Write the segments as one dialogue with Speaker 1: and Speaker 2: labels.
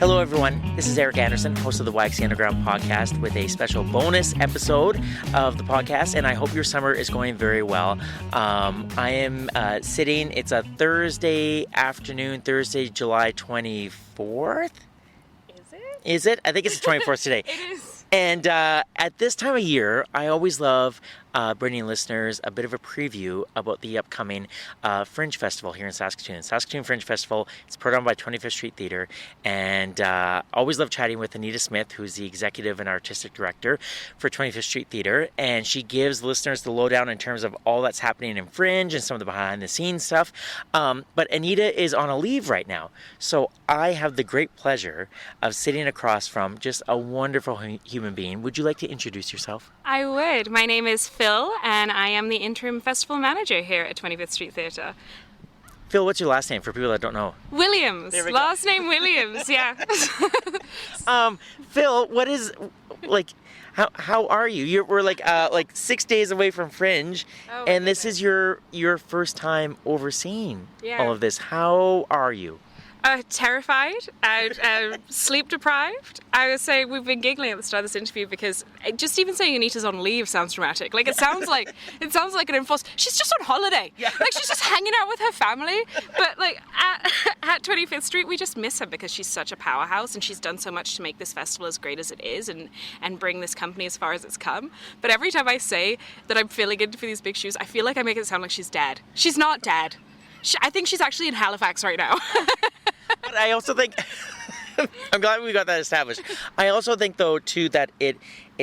Speaker 1: Hello everyone, this is Eric Anderson, host of the YXE Underground podcast with a special bonus episode of the podcast, and I hope your summer is going very well. I am sitting, it's a Thursday afternoon, Thursday, July 24th? Is it? I think it's the 24th today.
Speaker 2: It is.
Speaker 1: And at this time of year, I always love bringing listeners a bit of a preview about the upcoming Fringe Festival here in Saskatoon. Saskatoon Fringe Festival, it's put on by 25th Street Theatre, and always love chatting with Anita Smith, who's the executive and artistic director for 25th Street Theatre, and she gives listeners the lowdown in terms of all that's happening in Fringe and some of the behind-the-scenes stuff. But Anita is on a leave right now, so I have the great pleasure of sitting across from just a wonderful human being. Would you like to introduce yourself?
Speaker 2: I would. My name is Phil, and I am the interim festival manager here at 25th Street Theatre.
Speaker 1: Phil, what's your last name for people that don't know?
Speaker 2: Williams. Last name Williams, yeah.
Speaker 1: Phil, what is, like, how are you? We're like 6 days away from Fringe, and this is your first time overseeing all of this. How are you?
Speaker 2: Terrified, sleep deprived. I would say we've been giggling at the start of this interview because just even saying Anita's on leave sounds dramatic. Like it sounds like an enforced. She's just on holiday. Yeah. Like she's just hanging out with her family. But like at 25th Street, we just miss her because she's such a powerhouse and she's done so much to make this festival as great as it is and bring this company as far as it's come. But every time I say that I'm filling in for these big shoes, I feel like I make it sound like she's dead. She's not dead. I think she's actually in Halifax right now.
Speaker 1: But I also think, I'm glad we got that established. I also think, though, too, that it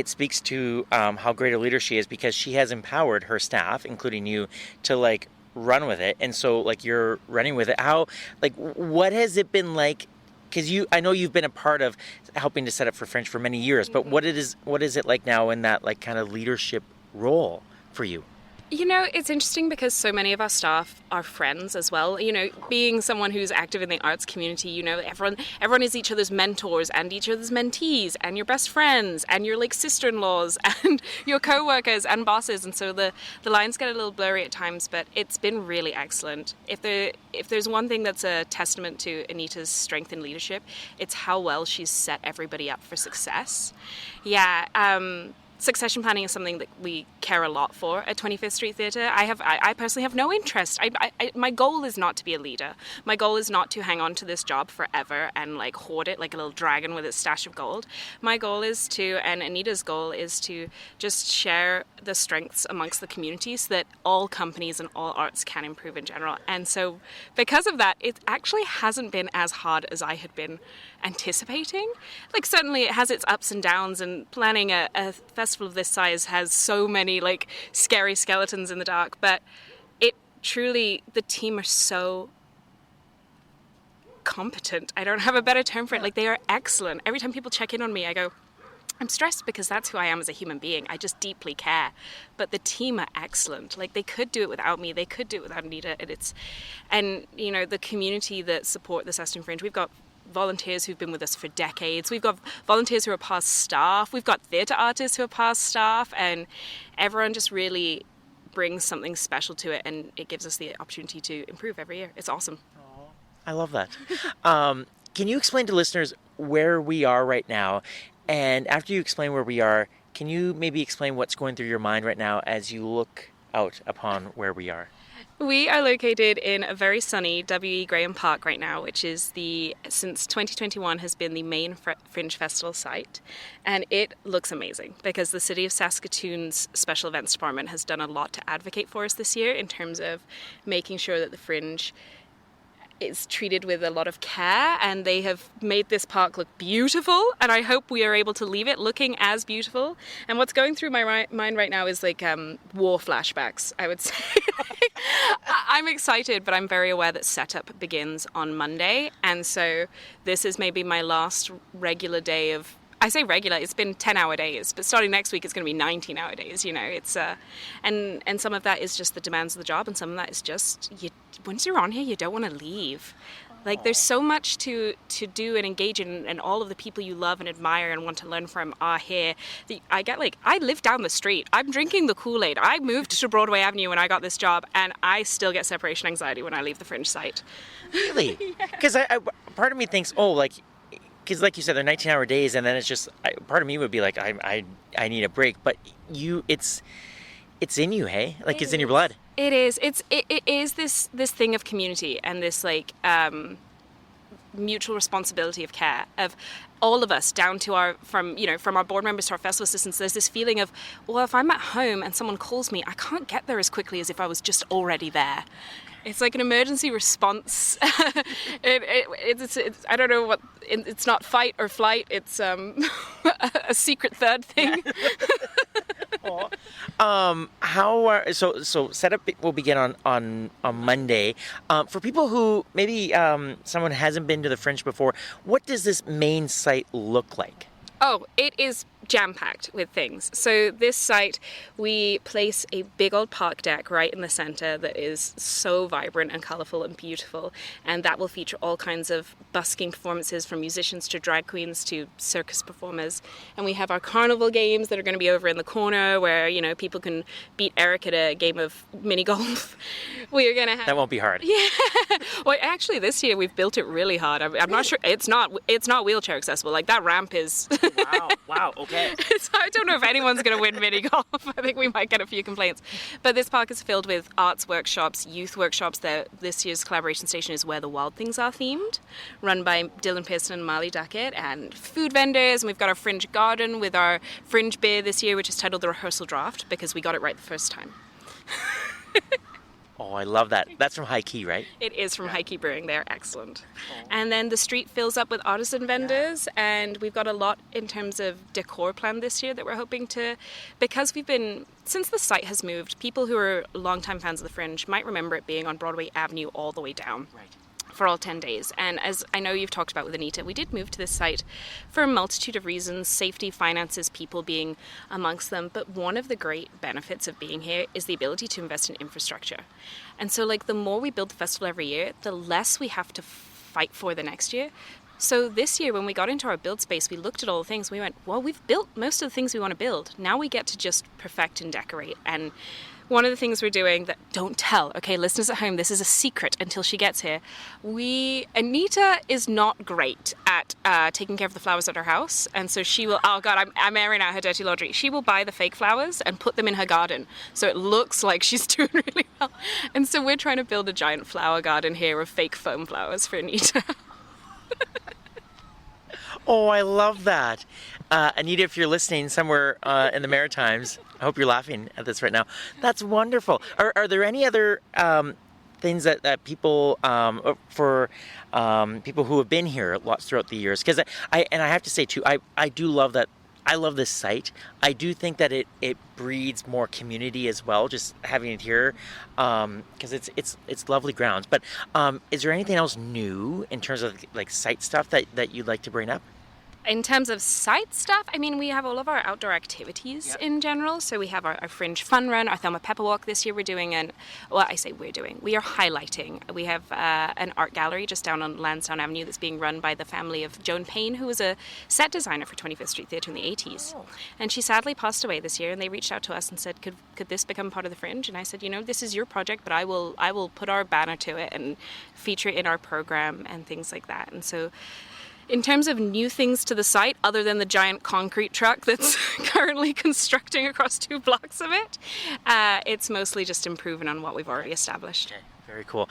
Speaker 1: speaks to how great a leader she is because she has empowered her staff, including you, to, like, run with it. And so, like, you're running with it. How, like, what has it been like? Because I know you've been a part of helping to set up for Fringe for many years, but what is it like now in that, like, kind of leadership role for you?
Speaker 2: You know, it's interesting because so many of our staff are friends as well. You know, being someone who's active in the arts community, you know, everyone is each other's mentors and each other's mentees and your best friends and your like sister-in-laws and your co-workers and bosses. And so the lines get a little blurry at times, but it's been really excellent. If there's one thing that's a testament to Anita's strength in leadership, it's how well she's set everybody up for success. Yeah, succession planning is something that we care a lot for at 25th Street Theatre. I personally have no interest. My goal is not to be a leader. My goal is not to hang on to this job forever and like hoard it like a little dragon with its stash of gold. My goal is to, and Anita's goal is to just share the strengths amongst the community so that all companies and all arts can improve in general. And so because of that, it actually hasn't been as hard as I had been anticipating. Like certainly it has its ups and downs, and planning a festival of this size has so many like scary skeletons in the dark, but it truly, the team are so competent. I don't have a better term for it. Like they are excellent. Every time people check in on me, I go, I'm stressed because that's who I am as a human being. I just deeply care. But the team are excellent. Like they could do it without me. They could do it without Anita. And you know, the community that support the Saskatoon Fringe, we've got volunteers who've been with us for decades. We've got volunteers who are past staff. We've got theatre artists who are past staff, and everyone just really brings something special to it, and it gives us the opportunity to improve every year. It's awesome.
Speaker 1: Aww, I love that. Can you explain to listeners where we are right now? And after you explain where we are, can you maybe explain what's going through your mind right now as you look out upon where we are?
Speaker 2: We are located in a very sunny W.E. Graham Park right now, which is since 2021 has been the main Fringe Festival site. And it looks amazing because the City of Saskatoon's Special Events Department has done a lot to advocate for us this year in terms of making sure that the Fringe is treated with a lot of care, and they have made this park look beautiful, and I hope we are able to leave it looking as beautiful. And what's going through my mind right now is like war flashbacks, I would say. I'm excited, but I'm very aware that setup begins on Monday, and so this is maybe my last regular day of, I say regular, it's been 10-hour days, but starting next week it's going to be 19-hour days, you know. It's and some of that is just the demands of the job, and some of that is just, once you're on here, you don't want to leave. Like, there's so much to do and engage in, and all of the people you love and admire and want to learn from are here. I live down the street. I'm drinking the Kool-Aid. I moved to Broadway Avenue when I got this job, and I still get separation anxiety when I leave the Fringe site.
Speaker 1: Really? Because part of me thinks, because like you said, they're 19-hour days, and then it's just part of me would be like, I need a break, but it's in you, hey, like it's in your blood.
Speaker 2: It is. It is this thing of community and this like mutual responsibility of care of all of us down to from our board members to our festival assistants. There's this feeling of, well, if I'm at home and someone calls me, I can't get there as quickly as if I was just already there. It's like an emergency response. It's I don't know what, it's not fight or flight. It's a secret third thing. So setup will begin on Monday. For people who maybe someone hasn't been to the Fringe before, what does this main site look like? Oh, it is jam-packed with things. So this site, we place a big old park deck right in the center that is so vibrant and colorful and beautiful, and that will feature all kinds of busking performances from musicians to drag queens to circus performers. And we have our carnival games that are going to be over in the corner where, people can beat Eric at a game of mini golf. We are going to have...
Speaker 1: That won't be hard.
Speaker 2: Yeah. Well, actually this year we've built it really hard. I'm not sure, it's not wheelchair accessible. Like that ramp is...
Speaker 1: Wow, okay.
Speaker 2: So I don't know if anyone's going to win mini golf. I think we might get a few complaints. But this park is filled with arts workshops, youth workshops. This year's collaboration station is Where the Wild Things Are themed, run by Dylan Pearson and Molly Duckett, and food vendors. And we've got our Fringe garden with our Fringe beer this year, which is titled The Rehearsal Draft, because we got it right the first time.
Speaker 1: Oh, I love that. That's from High Key, right?
Speaker 2: It is from High Key Brewing. They're excellent. And then the street fills up with artisan vendors, and we've got a lot in terms of decor planned this year that we're hoping to, because since the site has moved, people who are longtime fans of the Fringe might remember it being on Broadway Avenue all the way down. Right. For all 10 days. And as I know you've talked about with Anita, we did move to this site for a multitude of reasons, safety, finances, people being amongst them. But one of the great benefits of being here is the ability to invest in infrastructure. And so the more we build the festival every year, the less we have to fight for the next year. So this year, when we got into our build space, we looked at all the things. We went, well, we've built most of the things we want to build. Now we get to just perfect and decorate. And one of the things we're doing that don't tell, okay, listeners at home, this is a secret until she gets here. Anita is not great at taking care of the flowers at her house. And so she will, oh God, I'm airing out her dirty laundry. She will buy the fake flowers and put them in her garden. So it looks like she's doing really well. And so we're trying to build a giant flower garden here of fake foam flowers for Anita.
Speaker 1: Oh, I love that. Anita, if you're listening somewhere in the Maritimes, I hope you're laughing at this right now. That's wonderful. Are there any other things that people, for people who have been here lots throughout the years? Because I have to say too, I do love that. I love this site. I do think that it breeds more community as well, just having it here, because it's lovely grounds. But is there anything else new in terms of like site stuff that you'd like to bring up?
Speaker 2: In terms of site stuff, I mean, we have all of our outdoor activities in general. So we have our Fringe Fun Run, our Thelma Pepper Walk. This year we are highlighting. We have an art gallery just down on Lansdowne Avenue that's being run by the family of Joan Payne, who was a set designer for 25th Street Theatre in the 80s. Oh. And she sadly passed away this year, and they reached out to us and said, could this become part of the Fringe? And I said, this is your project, but I will put our banner to it and feature it in our program and things like that. And so in terms of new things to the site, other than the giant concrete truck that's currently constructing across 2 blocks of it, it's mostly just improving on what we've already established.
Speaker 1: Okay, very cool.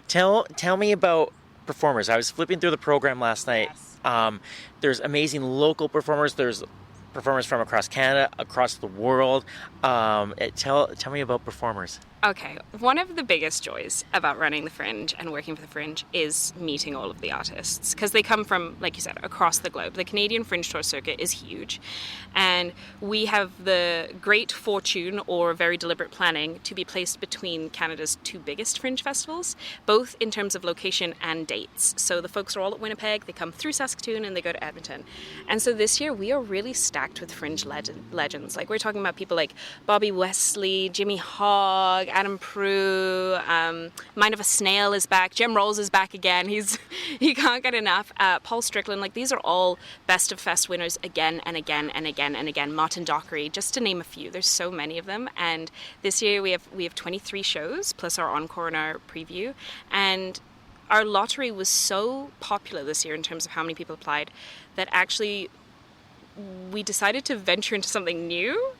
Speaker 1: Tell me about performers. I was flipping through the program last night. Yes. There's amazing local performers. There's performers from across Canada, across the world. Tell me about performers.
Speaker 2: Okay, one of the biggest joys about running the Fringe and working for the Fringe is meeting all of the artists, because they come from, like you said, across the globe. The Canadian Fringe Tour circuit is huge, and we have the great fortune or very deliberate planning to be placed between Canada's 2 biggest Fringe festivals, both in terms of location and dates. So the folks are all at Winnipeg, they come through Saskatoon and they go to Edmonton. And so this year we are really stacked with Fringe legends. Like, we're talking about people like Bobby Wesley, Jimmy Hogg, Adam Prue, Mind of a Snail is back, Jem Rolls is back again, he can't get enough, Paul Strickland. Like, these are all Best of Fest winners again and again and again and again, Martin Dockery, just to name a few. There's so many of them, and this year we have 23 shows plus our encore and our preview, and our lottery was so popular this year in terms of how many people applied that actually we decided to venture into something new.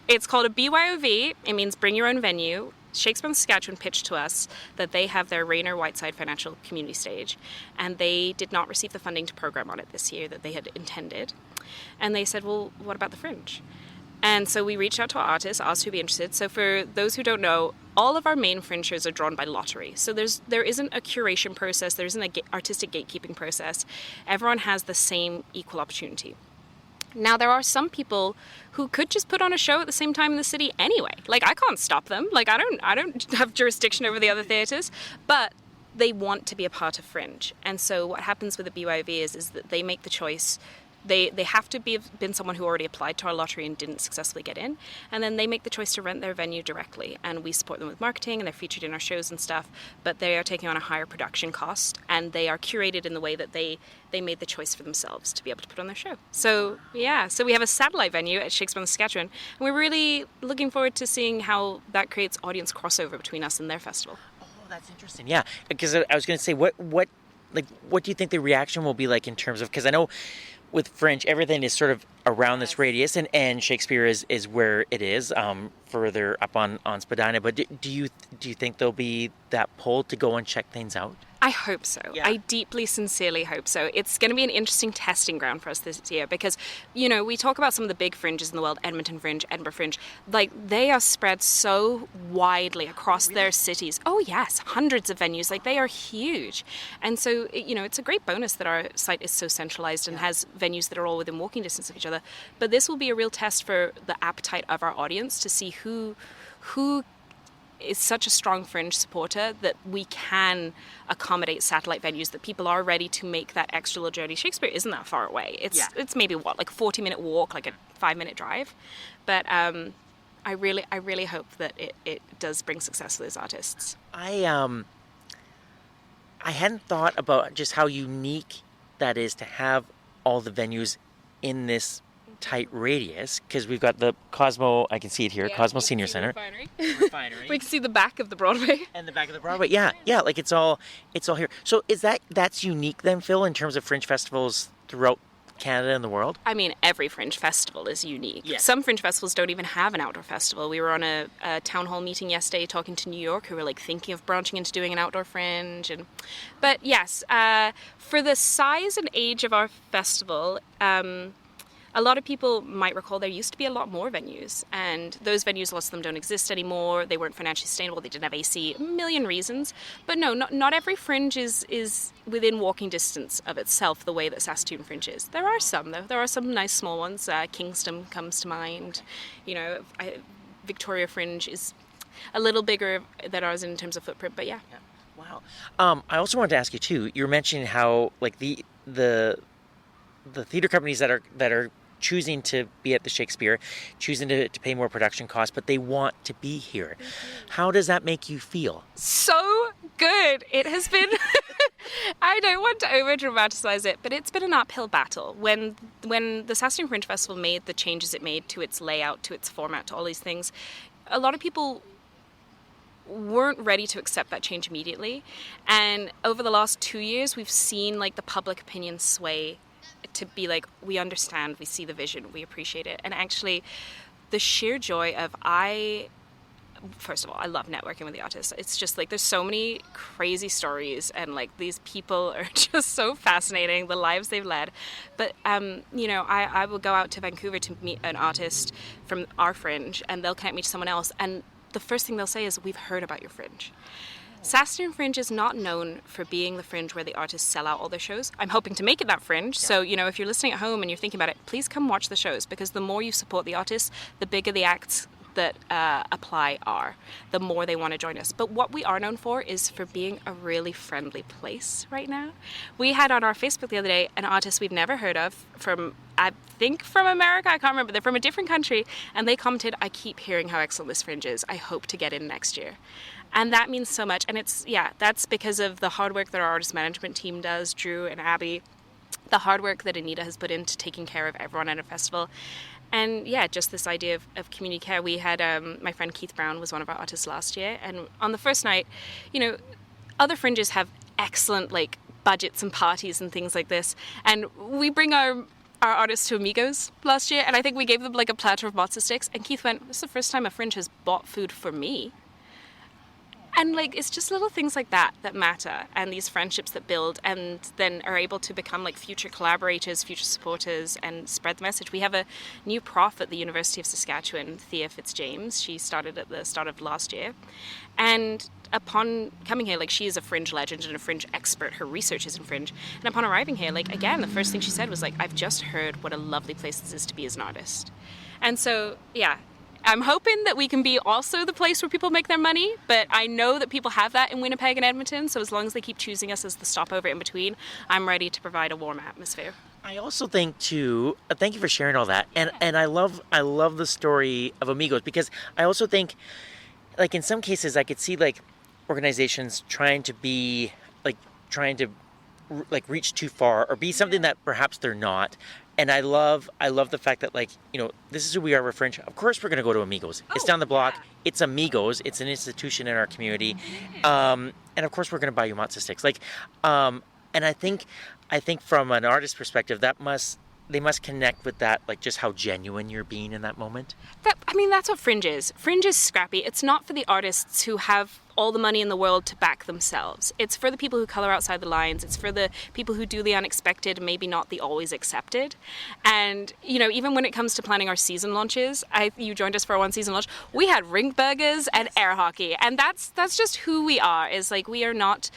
Speaker 2: It's called a BYOV. It means bring your own venue. Shakespeare and Saskatchewan pitched to us that they have their Rainer Whiteside Financial Community Stage, and they did not receive the funding to program on it this year that they had intended. And they said, well, what about the Fringe? And so we reached out to our artists, asked who'd be interested. So for those who don't know, all of our main Fringe shows are drawn by lottery. So there isn't a curation process, there isn't an artistic gatekeeping process. Everyone has the same equal opportunity. Now, there are some people who could just put on a show at the same time in the city anyway. Like, I can't stop them. Like, I don't have jurisdiction over the other theatres, but they want to be a part of Fringe. And so what happens with the BYOV is that they make the choice. They have to have been someone who already applied to our lottery and didn't successfully get in. And then they make the choice to rent their venue directly. And we support them with marketing, and they're featured in our shows and stuff. But they are taking on a higher production cost. And they are curated in the way that they made the choice for themselves to be able to put on their show. So, yeah. So we have a satellite venue at Shakespeare in Saskatchewan. And we're really looking forward to seeing how that creates audience crossover between us and their festival.
Speaker 1: Oh, that's interesting. Yeah. Because I was going to say, what do you think the reaction will be like in terms of, because I know with Fringe, everything is sort of around this radius, and Shakespeare is where it is, further up on Spadina. But do you think there'll be that pull to go and check things out?
Speaker 2: I hope so.
Speaker 1: Yeah.
Speaker 2: I deeply, sincerely hope so. It's going to be an interesting testing ground for us this year because, you know, we talk about some of the big fringes in the world, Edmonton Fringe, Edinburgh Fringe. Like, they are spread so widely across their cities. Oh, yes, hundreds of venues. Like, they are huge. And so, you know, it's a great bonus that our site is so centralized and has venues that are all within walking distance of each other. But this will be a real test for the appetite of our audience to see who is such a strong Fringe supporter that we can accommodate satellite venues, that people are ready to make that extra little journey. Shakespeare isn't that far away. It's maybe like a 40-minute walk, like a 5-minute drive. But I really hope that it does bring success for those artists.
Speaker 1: I hadn't thought about just how unique that is to have all the venues in this tight radius, because we've got the Cosmo, I can see it here, Cosmo Senior Center.
Speaker 2: Refinery. We can see the back of the Broadway.
Speaker 1: And the back of the Broadway, yeah, like it's all here. So that's unique then, Phil, in terms of Fringe festivals throughout Canada and the world?
Speaker 2: I mean, every Fringe festival is unique.
Speaker 1: Yeah.
Speaker 2: Some Fringe festivals don't even have an outdoor festival. We were on a town hall meeting yesterday talking to New York, who were like thinking of branching into doing an outdoor Fringe. But yes, for the size and age of our festival, a lot of people might recall there used to be a lot more venues, and those venues, lots of them don't exist anymore. They weren't financially sustainable. They didn't have AC. A million reasons. But no, not every Fringe is within walking distance of itself the way that Saskatoon Fringe is. There are some, though. There are some nice small ones. Kingston comes to mind. You know, Victoria Fringe is a little bigger than ours in terms of footprint, but yeah.
Speaker 1: Wow. I also wanted to ask you, too, you were mentioning how, like, the theater companies that are choosing to be at the Shakespeare, choosing to pay more production costs, but they want to be here. How does that make you feel?
Speaker 2: So good. It has been, I don't want to over-dramatize it, but it's been an uphill battle. When the Saskatoon Fringe Festival made the changes it made to its layout, to its format, to all these things, a lot of people weren't ready to accept that change immediately. And over the last 2 years, we've seen like the public opinion sway to be like, we understand, we see the vision, we appreciate it. And actually, the sheer joy of first of all, I love networking with the artists. It's just like, there's so many crazy stories, and like these people are just so fascinating, the lives they've led. But, you know, I will go out to Vancouver to meet an artist from our Fringe, and they'll connect me to someone else. And the first thing they'll say is, we've heard about your Fringe. Saskatoon Fringe is not known for being the Fringe where the artists sell out all their shows. I'm hoping to make it that Fringe. Yeah. So, you know, if you're listening at home and you're thinking about it, please come watch the shows, because the more you support the artists, the bigger the acts that apply are, the more they want to join us. But what we are known for is for being a really friendly place right now. We had on our Facebook the other day an artist we've never heard of from, I think from America, I can't remember, they're from a different country, and they commented, I keep hearing how excellent this Fringe is. I hope to get in next year. And that means so much. And that's because of the hard work that our artist management team does, Drew and Abby, the hard work that Anita has put into taking care of everyone at a festival. And yeah, just this idea of community care. We had my friend Keith Brown was one of our artists last year. And on the first night, you know, other Fringes have excellent like budgets and parties and things like this. And we bring our artists to Amigos last year, and I think we gave them like a platter of matzo sticks, and Keith went, "This is the first time a Fringe has bought food for me." And like, it's just little things like that matter, and these friendships that build and then are able to become like future collaborators, future supporters, and spread the message. We have a new prof at the University of Saskatchewan, Thea Fitzjames. She started at the start of last year. And upon coming here, like, she is a Fringe legend and a Fringe expert. Her research is in Fringe. And upon arriving here, like, again, the first thing she said was like, "I've just heard what a lovely place this is to be as an artist." And so, yeah, I'm hoping that we can be also the place where people make their money, but I know that people have that in Winnipeg and Edmonton, so as long as they keep choosing us as the stopover in between, I'm ready to provide a warm atmosphere.
Speaker 1: I also think too, thank you for sharing all that, and I love the story of Amigos, because I also think, like, in some cases I could see like organizations trying to reach too far or be something that perhaps they're not. And I love the fact that, like, you know, this is who we are, we're Fringe. Of course we're going to go to Amigos. It's down the block.
Speaker 2: Yeah.
Speaker 1: It's Amigos. It's an institution in our community. And of course we're going to buy you matzo sticks. Like, and I think from an artist perspective, they must connect with that, like, just how genuine you're being in that moment.
Speaker 2: That's what Fringe is. Fringe is scrappy. It's not for the artists who have all the money in the world to back themselves. It's for the people who color outside the lines. It's for the people who do the unexpected, maybe not the always accepted. And, you know, even when it comes to planning our season launches, you joined us for our one season launch, we had rink burgers and air hockey. And that's just who we are, is like, we are not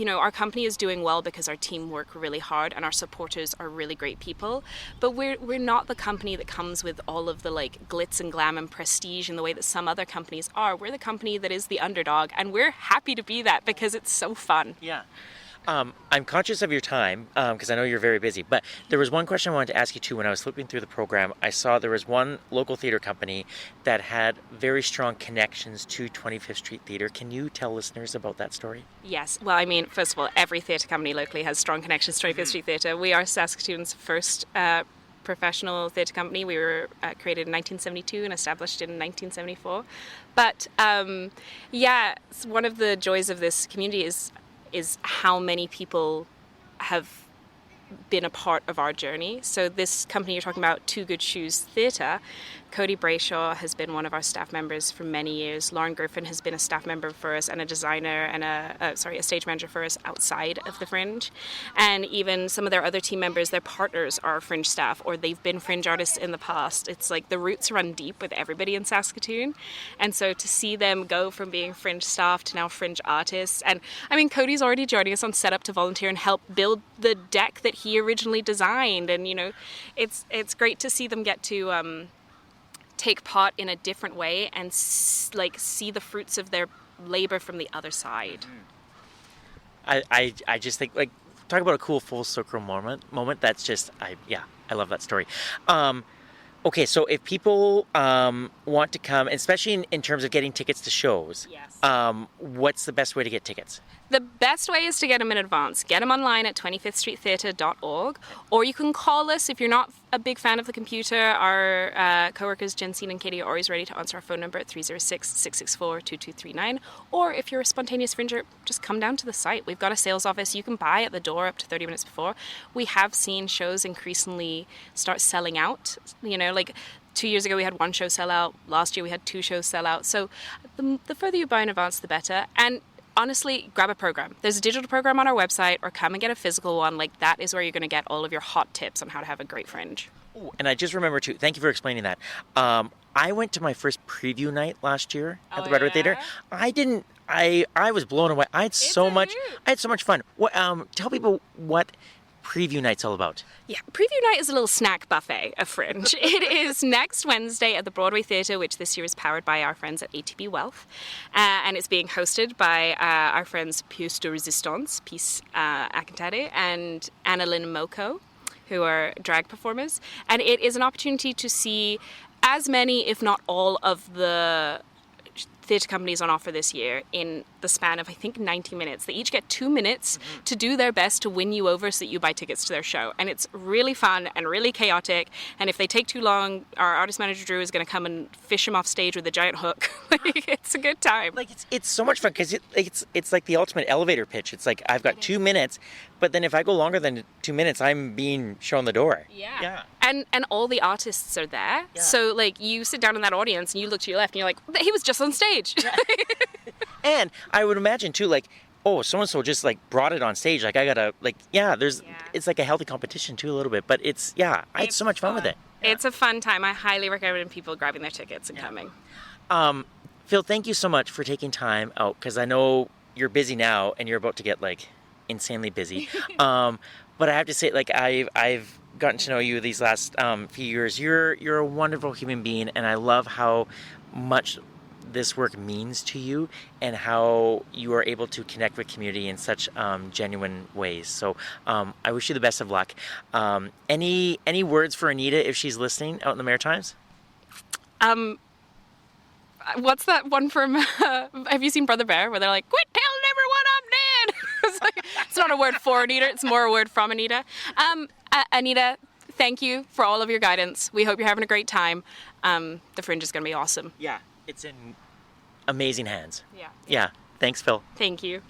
Speaker 2: our company is doing well because our team work really hard and our supporters are really great people, but we're not the company that comes with all of the like glitz and glam and prestige in the way that some other companies are. We're the company that is the underdog, and we're happy to be that because it's so fun.
Speaker 1: Yeah. I'm conscious of your time because I know you're very busy, but there was one question I wanted to ask you too. When I was flipping through the program, I saw there was one local theater company that had very strong connections to 25th Street Theater. Can you tell listeners about that story?
Speaker 2: Yes. Well, I mean, first of all, every theatre company locally has strong connections to 25th Street Theatre. We are Saskatoon's first professional theatre company. We were created in 1972 and established in 1974. But it's one of the joys of this community is how many people have been a part of our journey. So this company you're talking about, Two Good Shoes Theatre, Cody Brayshaw has been one of our staff members for many years. Lauren Griffin has been a staff member for us and a designer and a stage manager for us outside of the Fringe. And even some of their other team members, their partners are Fringe staff, or they've been Fringe artists in the past. It's like the roots run deep with everybody in Saskatoon. And so to see them go from being Fringe staff to now Fringe artists, and I mean, Cody's already joining us on Set Up to volunteer and help build the deck that he originally designed. And, you know, it's great to see them get to take part in a different way and see the fruits of their labor from the other side.
Speaker 1: I just think, like, talk about a cool full circle moment. That's just, I love that story. Okay, so if people want to come, especially in terms of getting tickets to shows,
Speaker 2: yes.
Speaker 1: What's the best way to get tickets?
Speaker 2: The best way is to get them in advance. Get them online at 25thstreettheatre.org, or you can call us if you're not a big fan of the computer. Our co-workers Jensine and Katie are always ready to answer our phone number at 306-664-2239. Or if you're a spontaneous Fringer, just come down to the site. We've got a sales office. You can buy at the door up to 30 minutes before. We have seen shows increasingly start selling out. You know, like 2 years ago we had one show sell out. Last year we had two shows sell out. So the further you buy in advance, the better. And honestly, grab a program. There's a digital program on our website, or come and get a physical one. Like, that is where you're going to get all of your hot tips on how to have a great Fringe.
Speaker 1: Ooh, and I just remember too, thank you for explaining that. I went to my first preview night last year at the Broadway Theater. I was blown away. I had so much fun. Tell people what preview night's all about.
Speaker 2: Yeah, preview night is a little snack buffet of Fringe. It is next Wednesday at the Broadway Theatre, which this year is powered by our friends at ATB Wealth, and it's being hosted by our friends Pièce de Résistance, Peace Akintade, and Annalyn Moko, who are drag performers. And it is an opportunity to see as many, if not all, of the theatre companies on offer this year in the span of, I think, 90 minutes. They each get 2 minutes to do their best to win you over so that you buy tickets to their show. And it's really fun and really chaotic. And if they take too long, our artist manager Drew is going to come and fish them off stage with a giant hook. Like, it's a good time.
Speaker 1: Like it's so much fun because it's like the ultimate elevator pitch. It's like I've got 2 minutes, but then if I go longer than 2 minutes, I'm being shown the door.
Speaker 2: Yeah. And all the artists are there.
Speaker 1: Yeah.
Speaker 2: So like you sit down in that audience and you look to your left and you're like, he was just on stage. Yeah.
Speaker 1: And I would imagine too, like, oh, so-and-so just like brought it on stage. Like I gotta it's like a healthy competition too a little bit, but I had so much fun with it. Yeah.
Speaker 2: It's a fun time. I highly recommend people grabbing their tickets and coming.
Speaker 1: Phil, thank you so much for taking time out because I know you're busy now and you're about to get like insanely busy. But I have to say, like I've gotten to know you these last few years. You're a wonderful human being, and I love how much this work means to you and how you are able to connect with community in such genuine ways. So I wish you the best of luck. Any words for Anita if she's listening out in the Maritimes?
Speaker 2: What's that one from, have you seen Brother Bear, where they're like, quit telling everyone I'm dead? It's not a word for Anita, it's more a word from Anita. Anita, thank you for all of your guidance. We hope you're having a great time. The Fringe is going to be awesome.
Speaker 1: Yeah, it's in amazing hands.
Speaker 2: Yeah.
Speaker 1: Yeah, thanks, Phil.
Speaker 2: Thank you.